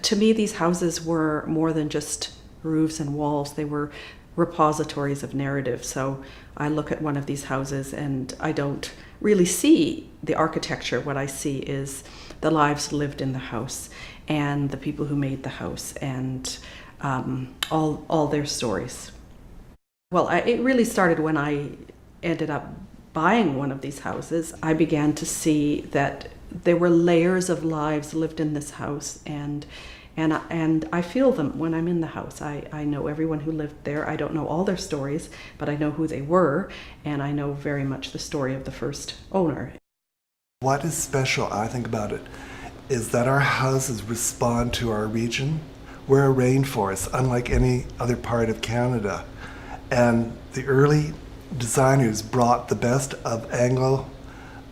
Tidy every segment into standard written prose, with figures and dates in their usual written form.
To me, these houses were more than just roofs and walls. They were repositories of narrative. So I look at one of these houses and I don't really see the architecture. What I see is the lives lived in the house and the people who made the house and all their stories. Well, it really started when I ended up buying one of these houses. I began to see that there were layers of lives lived in this house, and I feel them when I'm in the house. I know everyone who lived there. I don't know all their stories, but I know who they were, and I know very much the story of the first owner. What is special, I think, about it is that our houses respond to our region. We're a rainforest, unlike any other part of Canada. And the early designers brought the best of Anglo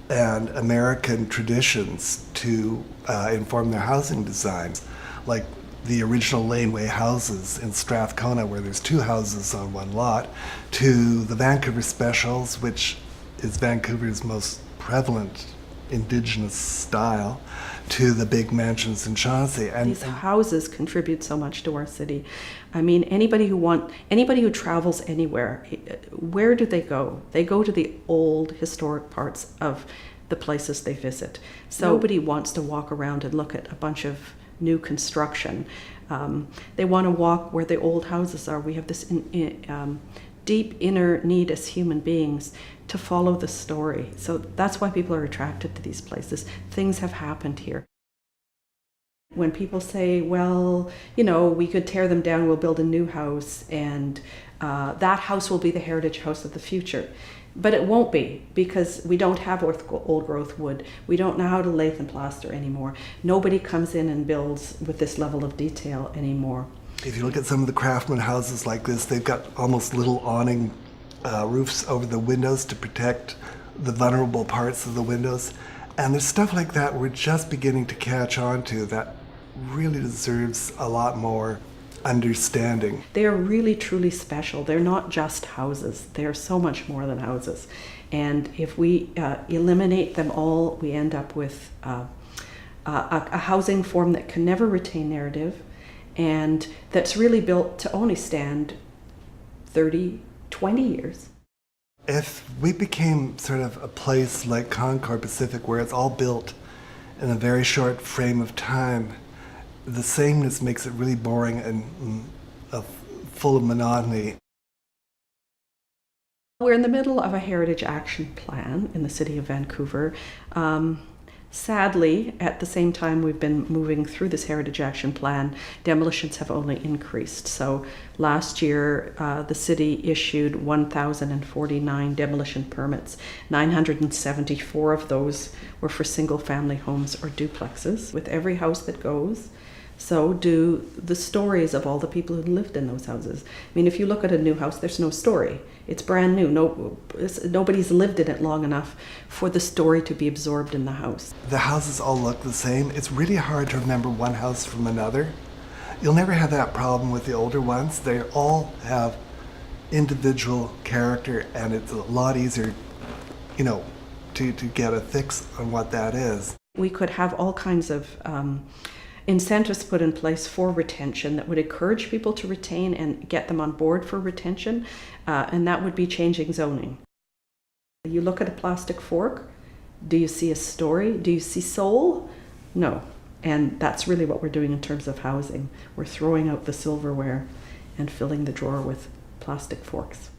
and American traditions to inform their housing designs, like the original laneway houses in Strathcona, where there's two houses on one lot, to the Vancouver specials, which is Vancouver's most prevalent Indigenous style, to the big mansions in Chauncey. And these houses contribute so much to our city. I mean, anybody who travels anywhere, where do they go? They go to the old historic parts of the places they visit. So nobody wants to walk around and look at a bunch of new construction. They want to walk where the old houses are. We have this deep inner need as human beings to follow the story. So that's why people are attracted to these places. Things have happened here. When people say, well, you know, we could tear them down, we'll build a new house, and that house will be the heritage house of the future. But it won't be, because we don't have old growth wood. We don't know how to lath and plaster anymore. Nobody comes in and builds with this level of detail anymore. If you look at some of the craftsman houses like this, they've got almost little awning roofs over the windows to protect the vulnerable parts of the windows. And there's stuff like that we're just beginning to catch on to that really deserves a lot more understanding. They are really truly special. They're not just houses. They're so much more than houses. And if we eliminate them all, we end up with a housing form that can never retain narrative, and that's really built to only stand 30, 20 years. If we became sort of a place like Concord Pacific where it's all built in a very short frame of time, the sameness makes it really boring and full of monotony. We're in the middle of a heritage action plan in the city of Vancouver. Sadly, at the same time we've been moving through this heritage action plan, demolitions have only increased. So last year, the city issued 1,049 demolition permits. 974 of those were for single-family homes or duplexes. With every house that goes, so do the stories of all the people who lived in those houses. I mean, if you look at a new house, there's no story. It's brand new. Nobody's lived in it long enough for the story to be absorbed in the house. The houses all look the same. It's really hard to remember one house from another. You'll never have that problem with the older ones. They all have individual character, and it's a lot easier, you know, to get a fix on what that is. We could have all kinds of incentives put in place for retention that would encourage people to retain and get them on board for retention, and that would be changing zoning. You look at a plastic fork, do you see a story? Do you see soul? No. And that's really what we're doing in terms of housing. We're throwing out the silverware and filling the drawer with plastic forks.